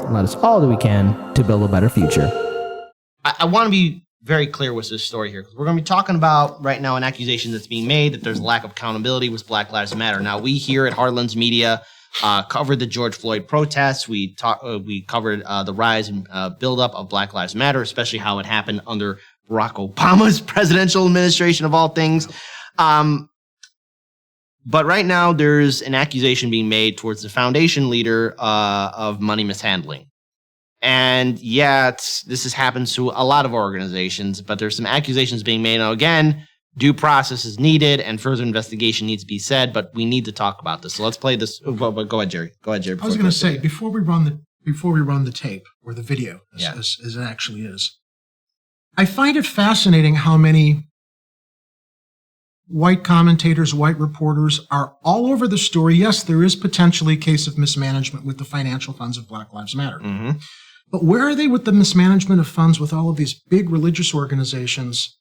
and let us all do we can to build a better future. I want to be very clear with this story here, because we're going to be talking about right now an accusation that's being made that there's a lack of accountability with Black Lives Matter. Now, we here at Heartlands Media covered the George Floyd protests. We covered the rise and buildup of Black Lives Matter, especially how it happened under Barack Obama's presidential administration of all things. But right now, there's an accusation being made towards the foundation leader of money mishandling. And yeah, this has happened to a lot of organizations, but there's some accusations being made. Now, again, due process is needed and further investigation needs to be said, but we need to talk about this. So let's play this. Go ahead, Jerry. Go ahead, Jerry. I was going to say, before we run the tape or the video, as it actually is, I find it fascinating how many white commentators, white reporters are all over the story. Yes, there is potentially a case of mismanagement with the financial funds of Black Lives Matter. Mm-hmm. But where are they with the mismanagement of funds with all of these big religious organizations,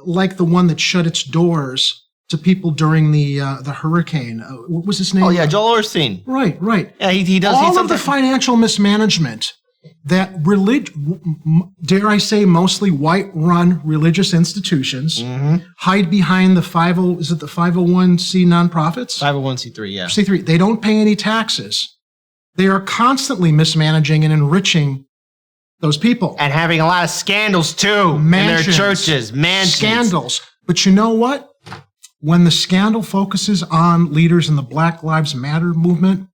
like the one that shut its doors to people during the hurricane? What was his name? Oh, yeah, Joel Osteen. Right. Yeah, he does. All of the financial mismanagement that dare I say, mostly white-run religious institutions hide behind the 501c nonprofits? 501c3, yeah. C3. They don't pay any taxes. They are constantly mismanaging and enriching those people. And having a lot of scandals, too, Mansions, in their churches. Mansions. Scandals. But you know what? When the scandal focuses on leaders in the Black Lives Matter movement,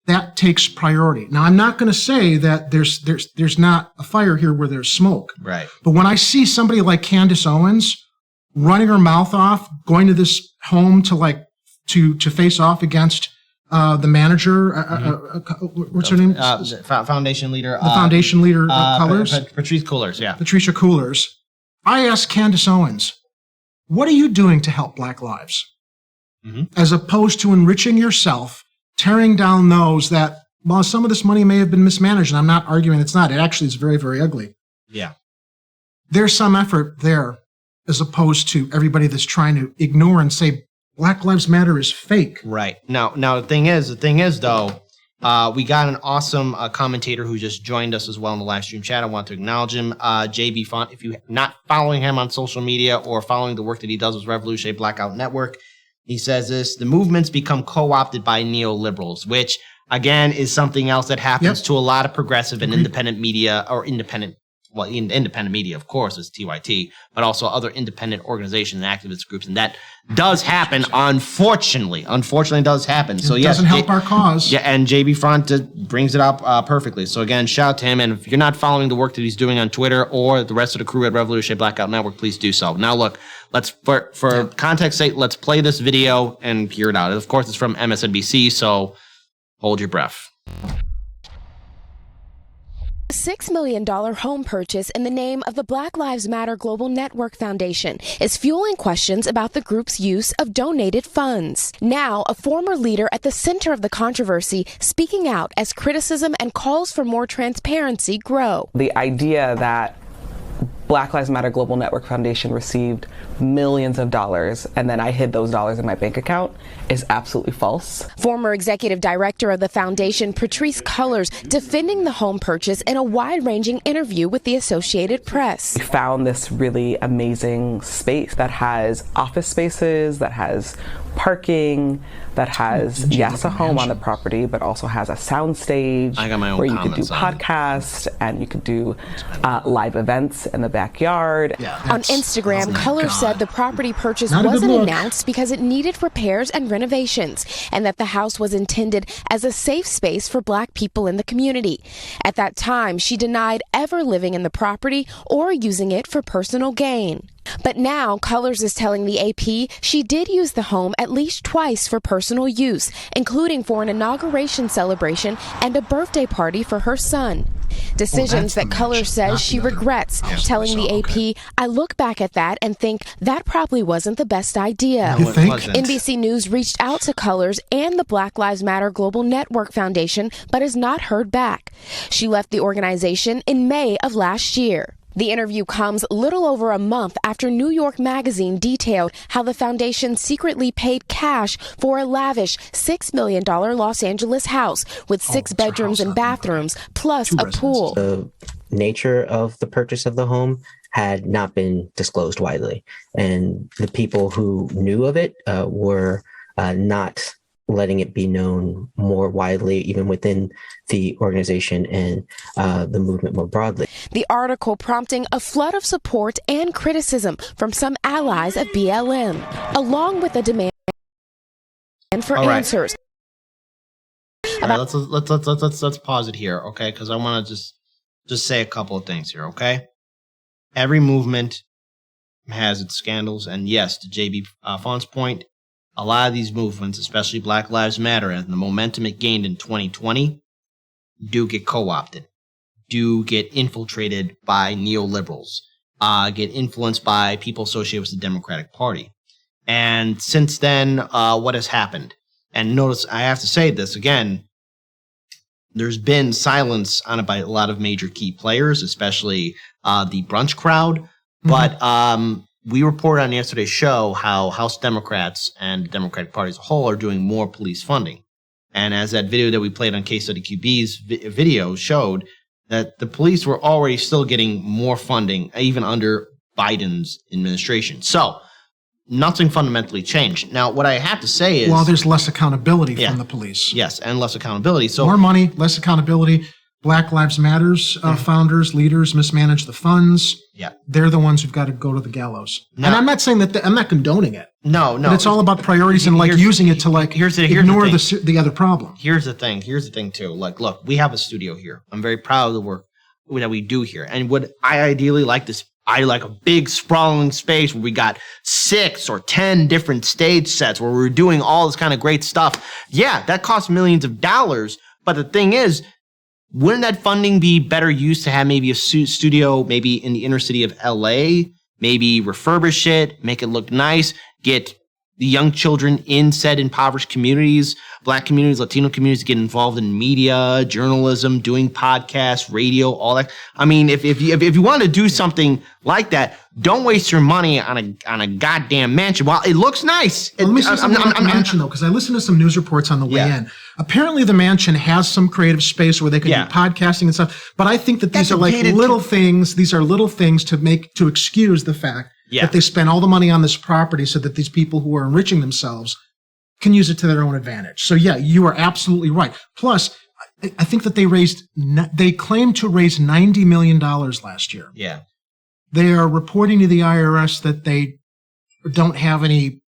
that takes priority. Now, I'm not going to say that there's not a fire here where there's smoke. Right. But when I see somebody like Candace Owens running her mouth off, going to this home to face off against the manager, what's her name? Foundation leader. The foundation leader, Colors? Patrice Coolers, yeah. Patricia Coolers. I asked Candace Owens, what are you doing to help Black lives? As opposed to enriching yourself, tearing down those that, well, some of this money may have been mismanaged, and I'm not arguing it's not. It actually is very, very ugly. Yeah. There's some effort there, as opposed to everybody that's trying to ignore and say, Black Lives Matter is fake. Right. Now the thing is though, we got an awesome commentator who just joined us as well in the live stream chat. I want to acknowledge him, JB Font. If you're not following him on social media or following the work that he does with Revolutionary Blackout Network, he says this: the movement's become co-opted by neoliberals, which again is something else that happens to a lot of progressive and independent media, or independent media, of course, is TYT, but also other independent organizations and activist groups. And that does happen, unfortunately. Unfortunately, does happen. So, it doesn't help our cause. Yeah, and JB Front brings it up perfectly. So, again, shout out to him. And if you're not following the work that he's doing on Twitter or the rest of the crew at Revolutionary Blackout Network, please do so. Now, look, let's, for context sake, let's play this video and hear it out. Of course, it's from MSNBC, so hold your breath. A $6 million home purchase in the name of the Black Lives Matter Global Network Foundation is fueling questions about the group's use of donated funds. Now, a former leader at the center of the controversy speaking out as criticism and calls for more transparency grow. The idea that Black Lives Matter Global Network Foundation received millions of dollars and then I hid those dollars in my bank account is absolutely false. Former executive director of the foundation, Patrice Cullors, defending the home purchase in a wide-ranging interview with the Associated Press. We found this really amazing space that has office spaces, that has parking, that has, a home on the property, but also has a sound stage where you could do podcasts and you could do live events in the backyard. On Instagram, Cullors said the property purchase wasn't announced because it needed repairs and renovations, and that the house was intended as a safe space for Black people in the community. At that time, she denied ever living in the property or using it for personal gain. But now, Cullors is telling the AP she did use the home at least twice for personal use, including for an inauguration celebration and a birthday party for her son. Decisions that Cullors says she regrets, telling the AP, I look back at that and think that probably wasn't the best idea. You think? NBC News reached out to Cullors and the Black Lives Matter Global Network Foundation, but has not heard back. She left the organization in May of last year. The interview comes little over a month after New York Magazine detailed how the foundation secretly paid cash for a lavish $6 million Los Angeles house with 6 bedrooms and bathrooms, plus a pool. The nature of the purchase of the home had not been disclosed widely, and the people who knew of it were not letting it be known more widely, even within the organization and the movement more broadly. The article prompting a flood of support and criticism from some allies of BLM, along with a demand for answers. All right, let's pause it here, okay? Because I want to just say a couple of things here, okay? Every movement has its scandals, and yes, to JB Font's point, a lot of these movements, especially Black Lives Matter, and the momentum it gained in 2020, do get co-opted, do get infiltrated by neoliberals, get influenced by people associated with the Democratic Party. And since then, what has happened? And notice, I have to say this again, there's been silence on it by a lot of major key players, especially the brunch crowd. But we reported on yesterday's show how House Democrats and the Democratic Party as a whole are doing more police funding. And as that video that we played on Case Study QB's video showed, that the police were already still getting more funding, even under Biden's administration. So nothing fundamentally changed. Now, what I have to say is... Well, there's less accountability from the police. Yes, and less accountability. So more money, less accountability. Black Lives Matters founders, leaders mismanage the funds. Yeah. They're the ones who've got to go to the gallows. And I'm not saying that I'm not condoning it. No. But it's all about priorities and using it to ignore the other problem. Here's the thing too. Like, look, we have a studio here. I'm very proud of the work that we do here. And what I ideally like I like a big sprawling space where we got 6 or 10 different stage sets where we're doing all this kind of great stuff. Yeah, that costs millions of dollars. But the thing is, wouldn't that funding be better used to have maybe a studio maybe in the inner city of LA, maybe refurbish it, make it look nice, get the young children in said impoverished communities, Black communities, Latino communities, get involved in media, journalism, doing podcasts, radio, all that. I mean, if you want to do something like that, don't waste your money on a goddamn mansion. While it looks nice. Let me say something about the mansion, though, because I listened to some news reports on the way in. Apparently, the mansion has some creative space where they can do podcasting and stuff. But I think that these are like little things. These are little things to excuse the fact that they spend all the money on this property so that these people who are enriching themselves can use it to their own advantage. So yeah, you are absolutely right. Plus, I think that they claimed to raise $90 million last year. Yeah. They are reporting to the IRS that they don't have they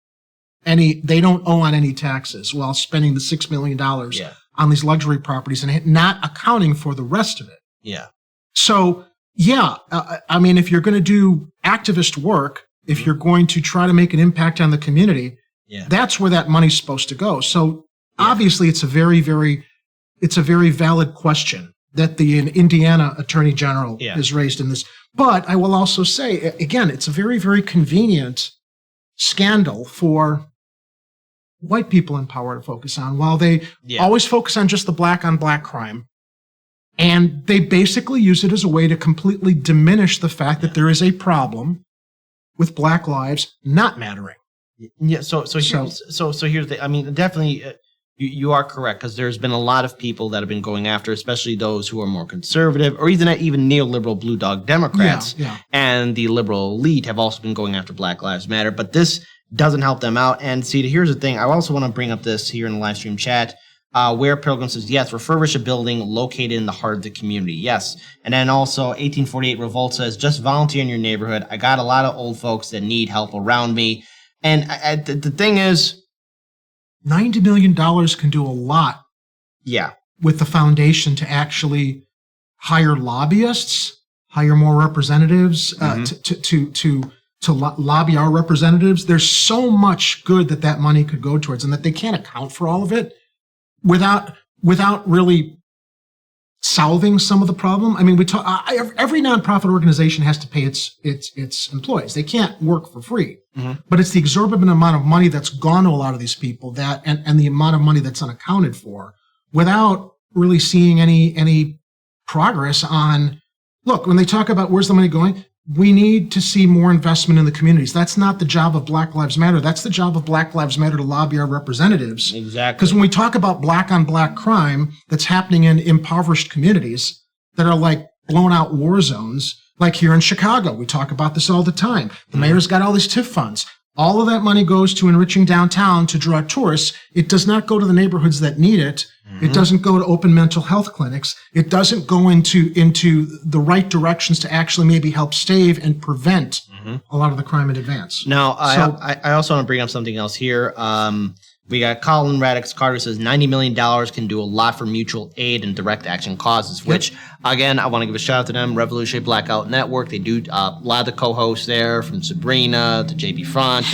don't owe on any taxes while spending the $6 million on these luxury properties and not accounting for the rest of it. Yeah. So, I mean, if you're going to do activist work, if you're going to try to make an impact on the community, that's where that money's supposed to go. So obviously it's a very valid question that the Indiana Attorney General has raised in this. But I will also say, again, it's a very, very convenient scandal for white people in power to focus on, while they always focus on just the black on black crime. And they basically use it as a way to completely diminish the fact that there is a problem with Black lives not mattering. Yeah. So here's the. I mean, definitely, you are correct, because there's been a lot of people that have been going after, especially those who are more conservative, or even neoliberal blue dog Democrats, and the liberal elite have also been going after Black Lives Matter. But this doesn't help them out. And see, here's the thing. I also want to bring up this here in the live stream chat. Where Pilgrim says, yes, refurbish a building located in the heart of the community. Yes. And then also 1848 Revolt says, just volunteer in your neighborhood. I got a lot of old folks that need help around me. And the thing is, $90 million can do a lot. Yeah. With the foundation to actually hire lobbyists, hire more representatives, to lobby our representatives. There's so much good that money could go towards, and that they can't account for all of it without really solving some of the problem. I mean, every nonprofit organization has to pay its employees. They can't work for free, but it's the exorbitant amount of money that's gone to a lot of these people and the amount of money that's unaccounted for, without really seeing any progress on look, when they talk about where's the money going, we need to see more investment in the communities. That's not the job of Black Lives Matter. That's the job of Black Lives Matter to lobby our representatives. Exactly. Because when we talk about black on black crime that's happening in impoverished communities that are like blown out war zones, like here in Chicago, we talk about this all the time. The mayor's got all these TIF funds. All of that money goes to enriching downtown to draw tourists. It does not go to the neighborhoods that need it. It doesn't go to open mental health clinics. It doesn't go into the right directions to actually maybe help stave and prevent a lot of the crime in advance. Now, I also want to bring up something else here. We got Colin Radix Carter says $90 million can do a lot for mutual aid and direct action causes, which, again, I want to give a shout out to them. Revolutionary Blackout Network. They do a lot of the co-hosts there, from Sabrina to JB Front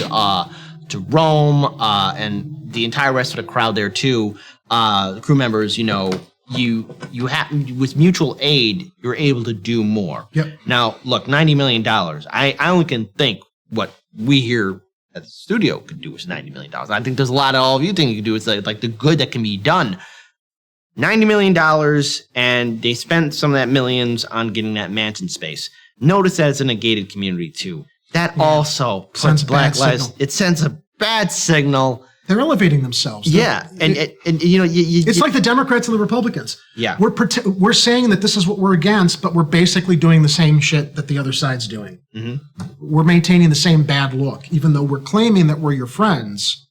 to Rome and the entire rest of the crowd there, too. The crew members, you know, you have with mutual aid, you're able to do more. Yep. Now, look, $90 million. I only can think what we here at the studio could do with $90 million. I think there's a lot of all of you think you can do. It's like the good that can be done. $90 million, and they spent some of that millions on getting that mansion space. Notice that it's in a gated community too. That also puts Black Lives. It sends a bad signal. They're elevating themselves. Yeah, and you know, it's like the Democrats and the Republicans. Yeah, we're saying that this is what we're against, but we're basically doing the same shit that the other side's doing. We're maintaining the same bad look, even though we're claiming that we're your friends.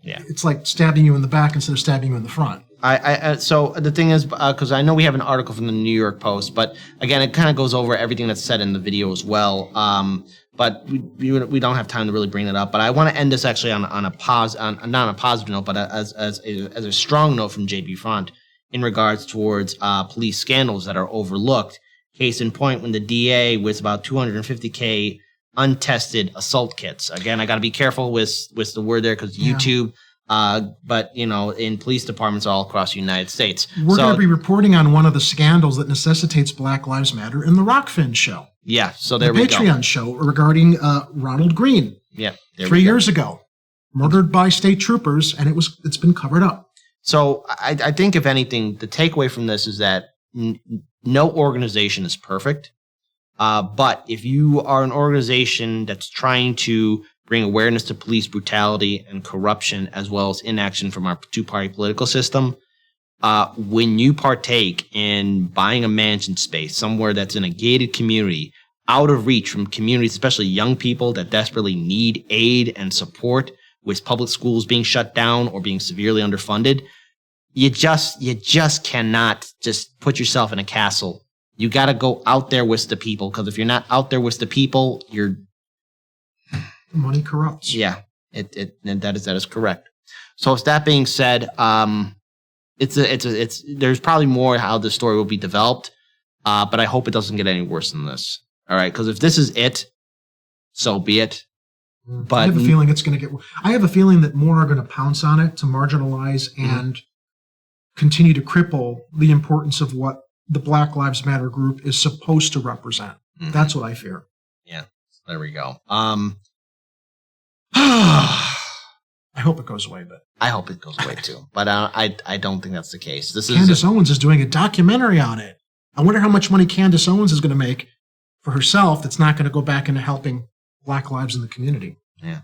Yeah, it's like stabbing you in the back instead of stabbing you in the front. So the thing is, because I know we have an article from the New York Post, but again, it kind of goes over everything that's said in the video as well. But we don't have time to really bring it up. But I want to end this actually on a not on a positive note, but as a strong note from JB Front in regards towards police scandals that are overlooked. Case in point, when the DA was about 250K untested assault kits. Again, I got to be careful with the word there because YouTube. But, you know, in police departments all across the United States. We're going to be reporting on one of the scandals that necessitates Black Lives Matter in the Rockfin show. Yeah, so there we go. The Patreon show regarding Ronald Green. Yeah, 3 years ago. Murdered by state troopers, and it's been covered up. So I think, if anything, the takeaway from this is that no organization is perfect. But if you are an organization that's trying to bring awareness to police brutality and corruption, as well as inaction from our two-party political system, when you partake in buying a mansion space somewhere that's in a gated community, out of reach from communities, especially young people that desperately need aid and support, with public schools being shut down or being severely underfunded, you just cannot just put yourself in a castle. You got to go out there with the people, because if you're not out there with the people, you're money corrupts. Yeah, and that is correct. So with that being said, there's probably more how the story will be developed, but I hope it doesn't get any worse than this. All right, because if this is it, so be it. But I have a feeling it's going to get. I have a feeling that more are going to pounce on it to marginalize and continue to cripple the importance of what the Black Lives Matter group is supposed to represent. That's what I fear. Yeah, there we go. I hope it goes away, but I hope it goes away too. But I don't think that's the case. Candace Owens is doing a documentary on it. I wonder how much money Candace Owens is going to make for herself that's not going to go back into helping Black lives in the community. Yeah.